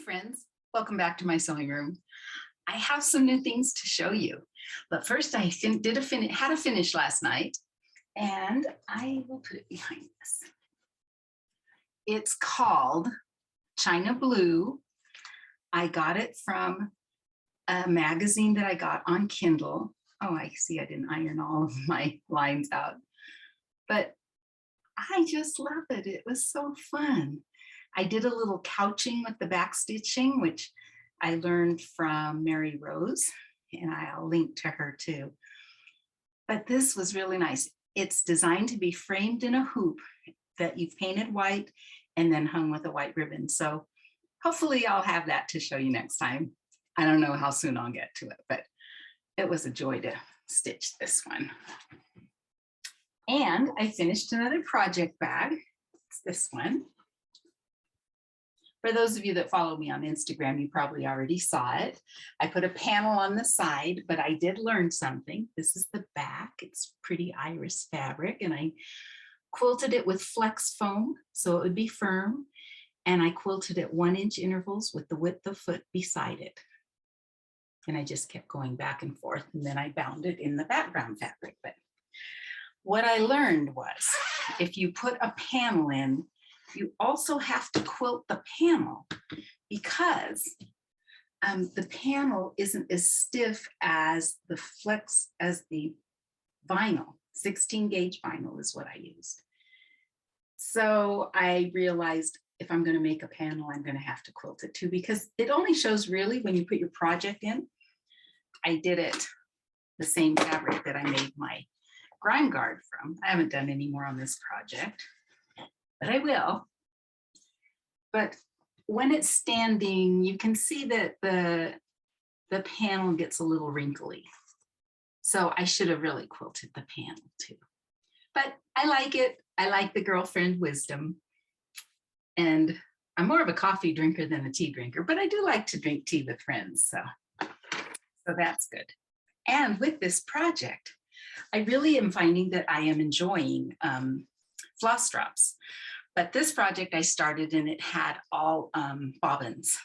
friends, welcome back to my sewing room. I have some new things to show you, but first I had a finish last night, and I will put it behind this. It's called China Blue. I got it from a magazine that I got on Kindle. Oh, I see I didn't iron all of my lines out, but I just love it. It was so fun. I did a little couching with the back stitching, which I learned from Mary Rose, and I'll link to her too. But this was really nice. It's designed to be framed in a hoop that you've painted white and then hung with a white ribbon. So hopefully I'll have that to show you next time. I don't know how soon I'll get to it, but it was a joy to stitch this one. And I finished another project bag. It's this one. For those of you that follow me on Instagram, you probably already saw it. I put a panel on the side, but I did learn something. This is the back. It's pretty iris fabric, and I quilted it with flex foam so it would be firm. And I quilted at 1-inch intervals with the width of foot beside it. And I just kept going back and forth, and then I bound it in the background fabric. But what I learned was if you put a panel in, you also have to quilt the panel because the panel isn't as stiff as the vinyl. 16 gauge vinyl is what I used. So I realized if I'm going to make a panel, I'm going to have to quilt it too, because it only shows really when you put your project in. I did it the same fabric that I made my grime guard from. I haven't done any more on this project, but I will. But when it's standing, you can see that the panel gets a little wrinkly. So I should have really quilted the panel too. But I like it. I like the girlfriend wisdom. And I'm more of a coffee drinker than a tea drinker, but I do like to drink tea with friends. So that's good. And with this project, I really am finding that I am enjoying floss drops. But this project I started and it had all bobbins.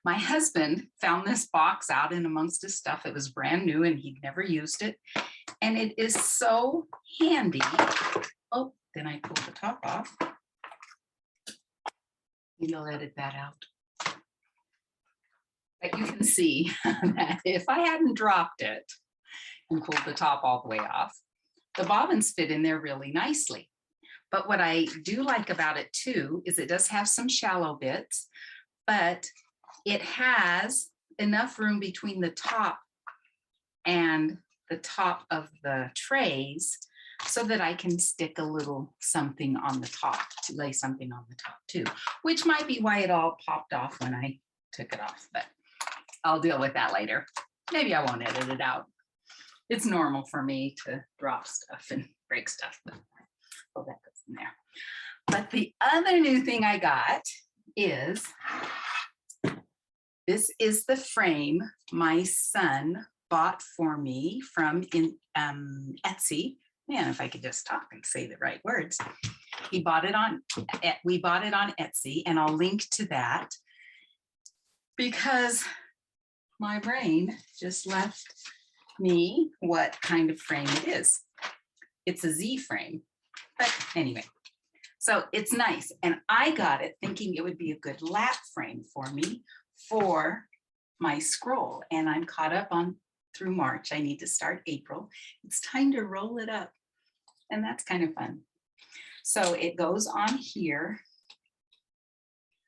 My husband found this box out in amongst his stuff. It was brand new and he'd never used it. And it is so handy. Oh, then I pulled the top off. Maybe I'll edit that out. But you can see that if I hadn't dropped it and pulled the top all the way off, the bobbins fit in there really nicely. But what I do like about it too is it does have some shallow bits, but it has enough room between the top and the top of the trays so that I can stick a little something on the top, to lay something on the top too, which might be why it all popped off when I took it off, but I'll deal with that later. Maybe I won't edit it out. It's normal for me to drop stuff and break stuff, but oh, that goes in there. But the other new thing I got is, this is the frame my son bought for me from Etsy. Man, if I could just talk and say the right words. We bought it on Etsy, and I'll link to that because my brain just left me what kind of frame it is. It's a Z frame. But anyway, so it's nice. And I got it thinking it would be a good lap frame for me for my scroll. And I'm caught up on through March. I need to start April. It's time to roll it up. And that's kind of fun. So it goes on here.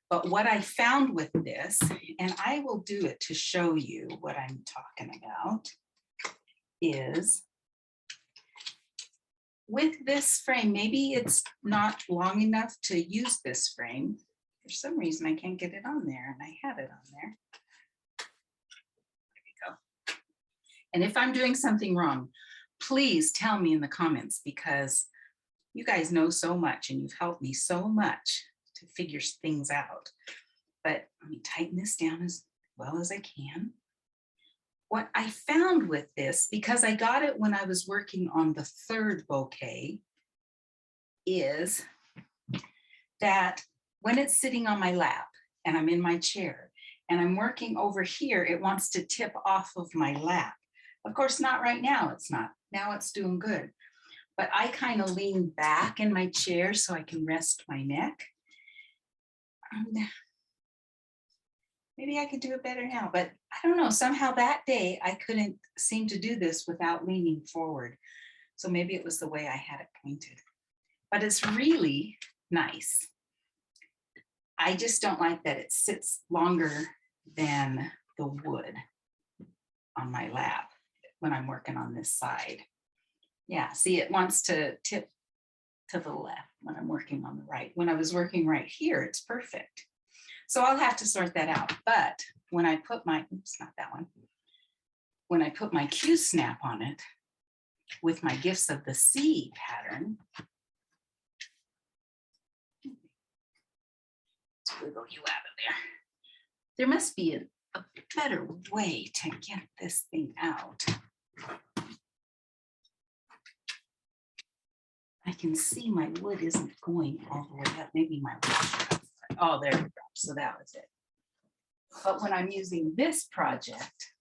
But what I found with this, and I will do it to show you what I'm talking about, is with this frame, maybe it's not long enough to use this frame. For some reason, I can't get it on there, and I had it on there. There we go. And if I'm doing something wrong, please tell me in the comments, because you guys know so much and you've helped me so much to figure things out. But let me tighten this down as well as I can. What I found with this, because I got it when I was working on the third bouquet, is that when it's sitting on my lap and I'm in my chair and I'm working over here, it wants to tip off of my lap. Of course, not right now, it's not. Now it's doing good. But I kind of lean back in my chair so I can rest my neck. Maybe I could do it better now, but I don't know. Somehow that day I couldn't seem to do this without leaning forward. So maybe it was the way I had it pointed. But it's really nice. I just don't like that it sits longer than the wood on my lap when I'm working on this side. Yeah, see, it wants to tip to the left when I'm working on the right. When I was working right here, it's perfect. So I'll have to sort that out. But when I put my, oops, not that one. When I put my Q snap on it with my Gifts of the Sea pattern, let's wiggle you out of there. There must be a better way to get this thing out. I can see my wood isn't going all the way up. Maybe my washer. Oh, there we go. So that was it. But when I'm using this project,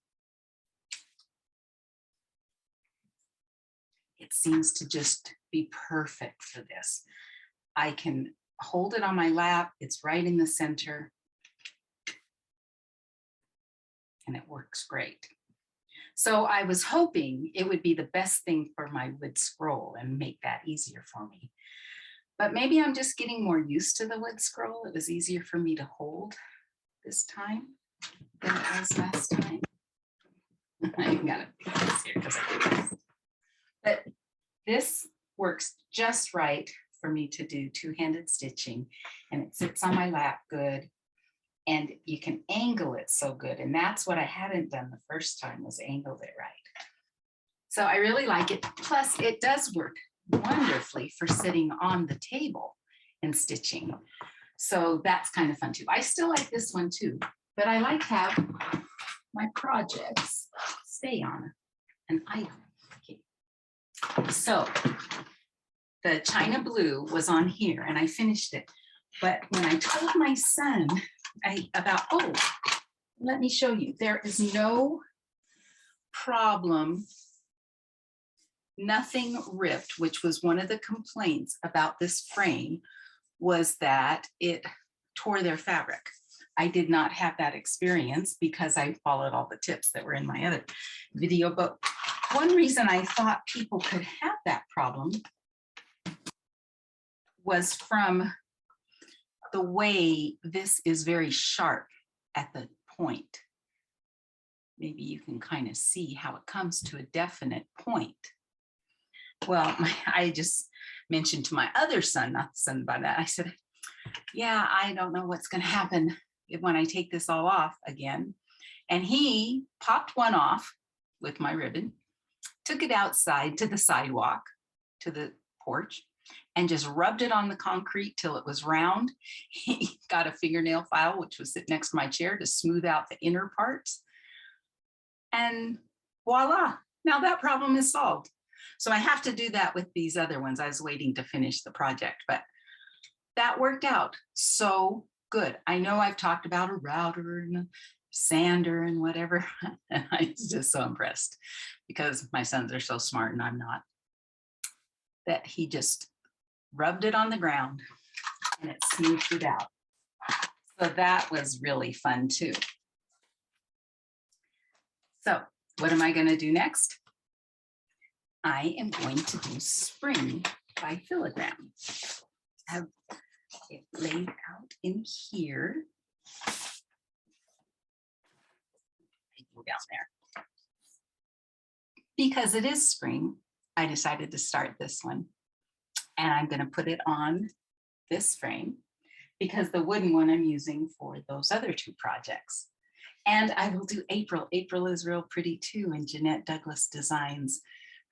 it seems to just be perfect for this. I can hold it on my lap. It's right in the center. And it works great. So I was hoping it would be the best thing for my wood scroll and make that easier for me. But maybe I'm just getting more used to the wood scroll. It was easier for me to hold this time than it was last time. I gotta put this here because I do this. But this works just right for me to do two-handed stitching, and it sits on my lap good. And you can angle it so good. And that's what I hadn't done the first time, was angled it right. So I really like it. Plus it does work wonderfully for sitting on the table and stitching. So that's kind of fun too. I still like this one too, but I like to have my projects stay on an item. Okay. So the China Blue was on here and I finished it. But when I told my son oh, let me show you, there is no problem, nothing ripped, which was one of the complaints about this frame, was that it tore their fabric. I did not have that experience because I followed all the tips that were in my other video. But one reason I thought people could have that problem was from the way this is very sharp at the point. Maybe you can kind of see how it comes to a definite point. Well, I just mentioned to my other son, not the son by that, I said, yeah, I don't know what's going to happen when I take this all off again. And he popped one off with my ribbon, took it outside to the sidewalk, to the porch, and just rubbed it on the concrete till it was round. He got a fingernail file, which was sitting next to my chair, to smooth out the inner parts. And voila, now that problem is solved. So I have to do that with these other ones. I was waiting to finish the project, but that worked out so good. I know I've talked about a router and a sander and whatever, and I was just so impressed because my sons are so smart and I'm not, that he just rubbed it on the ground and it smoothed it out. So that was really fun too. So what am I going to do next? I am going to do Spring by Filigree. I have it laid out in here. Go down there. Because it is spring, I decided to start this one. And I'm going to put it on this frame because the wooden one I'm using for those other two projects. And I will do April. April is real pretty too, and Jeannette Douglas designs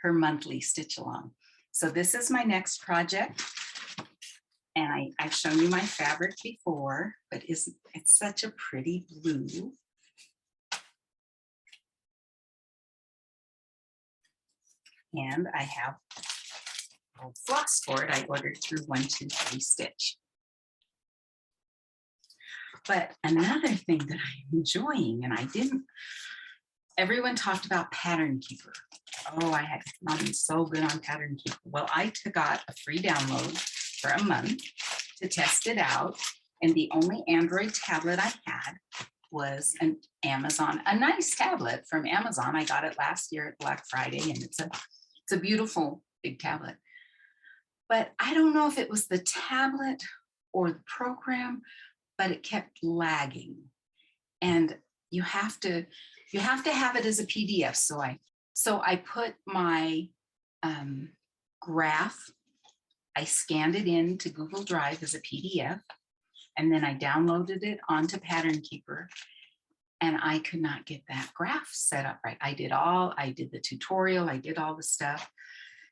her monthly stitch along. So this is my next project. And I've shown you my fabric before, but it's such a pretty blue. And I have old floss for it. I ordered through 1, 2, 3 Stitch. But another thing that I'm enjoying, and everyone talked about Pattern Keeper. Oh, I had gotten so good on Pattern Keeper. Well, I got a free download for a month to test it out. And the only Android tablet I had was an Amazon, a nice tablet from Amazon. I got it last year at Black Friday, and it's a beautiful big tablet. But I don't know if it was the tablet or the program, but it kept lagging. And you have to have it as a PDF. So I put my graph, I scanned it into Google Drive as a PDF, and then I downloaded it onto Pattern Keeper, and I could not get that graph set up right. I did the tutorial, I did all the stuff.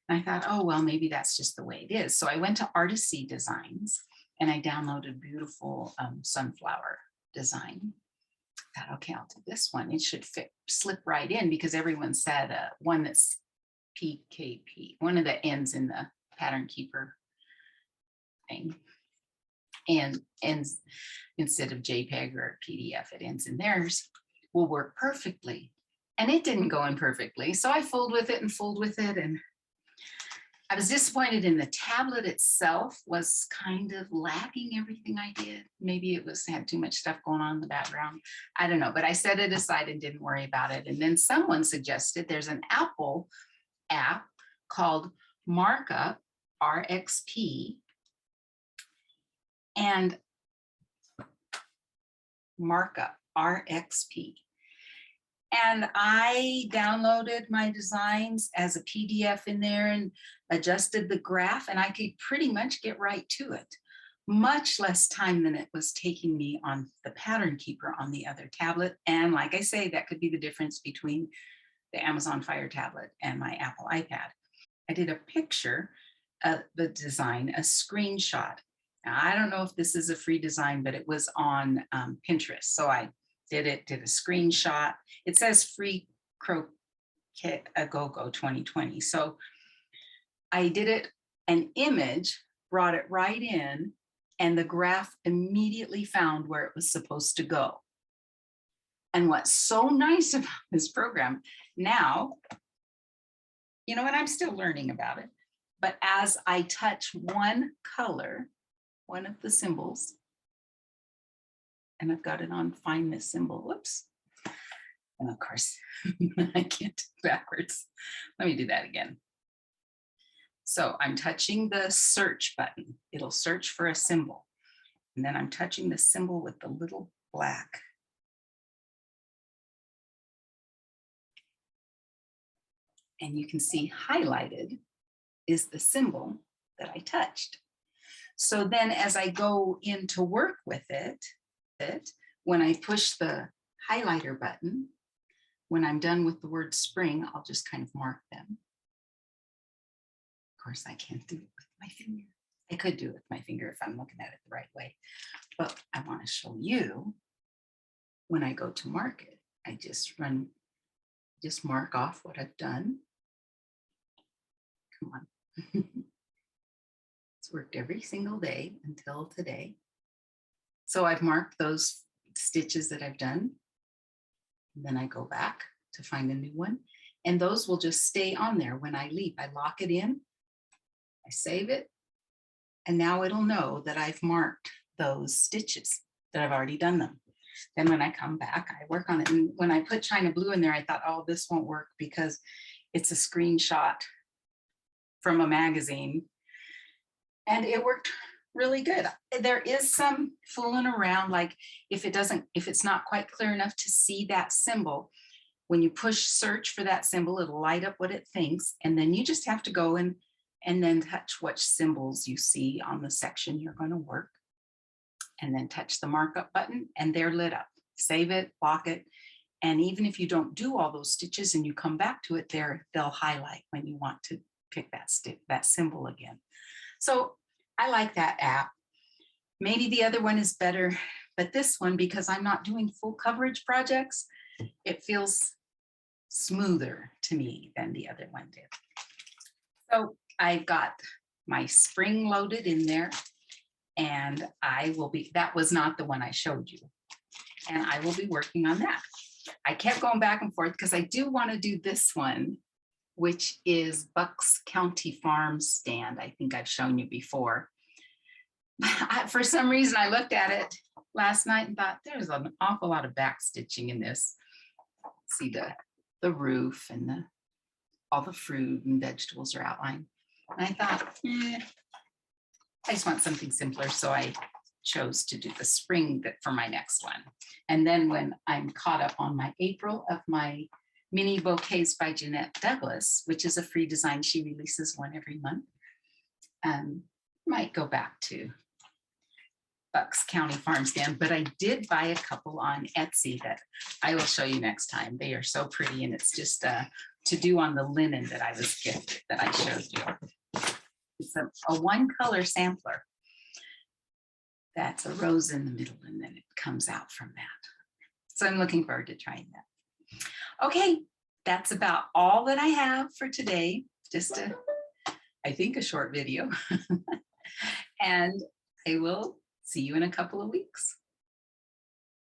And I thought, oh, well, maybe that's just the way it is. So I went to Artisy Designs and I downloaded beautiful sunflower design. I thought, okay, I'll do this one. It should slip right in, because everyone said one that's PKP, one of the ends in the Pattern Keeper thing, and ends instead of JPEG or PDF, it ends in theirs, will work perfectly. And it didn't go in perfectly. So I fooled with it, and I was disappointed in the tablet itself was kind of lagging everything I did. Maybe it had too much stuff going on in the background. I don't know, but I set it aside and didn't worry about it. And then someone suggested there's an Apple app called Markup, RXP, and Markup, RXP. And I downloaded my designs as a PDF in there and adjusted the graph, and I could pretty much get right to it. Much less time than it was taking me on the Pattern Keeper on the other tablet. And like I say, that could be the difference between the Amazon Fire tablet and my Apple iPad. I did a picture of the design, a screenshot. Now, I don't know if this is a free design, but it was on Pinterest. So I did a screenshot. It says free Croquet a Go-Go 2020. So I did it, an image, brought it right in, and the graph immediately found where it was supposed to go. And what's so nice about this program now, you know, and I'm still learning about it, but as I touch one color, one of the symbols, and I've got it on find this symbol, whoops. And of course, I can't do backwards. Let me do that again. So I'm touching the search button. It'll search for a symbol. And then I'm touching the symbol with the little black. And you can see highlighted is the symbol that I touched. So then as I go in to work with it, when I push the highlighter button, when I'm done with the word spring, I'll just kind of mark them. Of course, I can't do it with my finger. I could do it with my finger if I'm looking at it the right way, but I want to show you when I go to mark it, I just mark off what I've done. Come on. It's worked every single day until today. So I've marked those stitches that I've done. And then I go back to find a new one. And those will just stay on there when I leave. I lock it in, I save it, and now it'll know that I've marked those stitches, that I've already done them. Then when I come back, I work on it. And when I put China Blue in there, I thought, oh, this won't work because it's a screenshot from a magazine. And it worked really good. There is some fooling around, like if it's not quite clear enough to see that symbol, when you push search for that symbol, it'll light up what it thinks. And then you just have to go in and then touch which symbols you see on the section you're going to work. And then touch the markup button and they're lit up. Save it, lock it. And even if you don't do all those stitches and you come back to it, they'll highlight when you want to pick that symbol again. So I like that app. Maybe the other one is better, but this one, because I'm not doing full coverage projects, it feels smoother to me than the other one did. So I've got my spring loaded in there. And that was not the one I showed you. And I will be working on that. I kept going back and forth because I do want to do this one, which is Bucks County Farm Stand. I think I've shown you before. For some reason, I looked at it last night and thought there's an awful lot of back stitching in this. See the roof and all the fruit and vegetables are outlined. And I thought, I just want something simpler. So I chose to do the spring for my next one. And then when I'm caught up on my April of my Mini Bouquets by Jeannette Douglas, which is a free design, she releases one every month, might go back to Bucks County Farm Stand, but I did buy a couple on Etsy that I will show you next time. They are so pretty, and it's just to do on the linen that I was gifted that I showed you. It's a one color sampler. That's a rose in the middle, and then it comes out from that. So I'm looking forward to trying that. Okay, that's about all that I have for today. Just I think, a short video. And I will see you in a couple of weeks.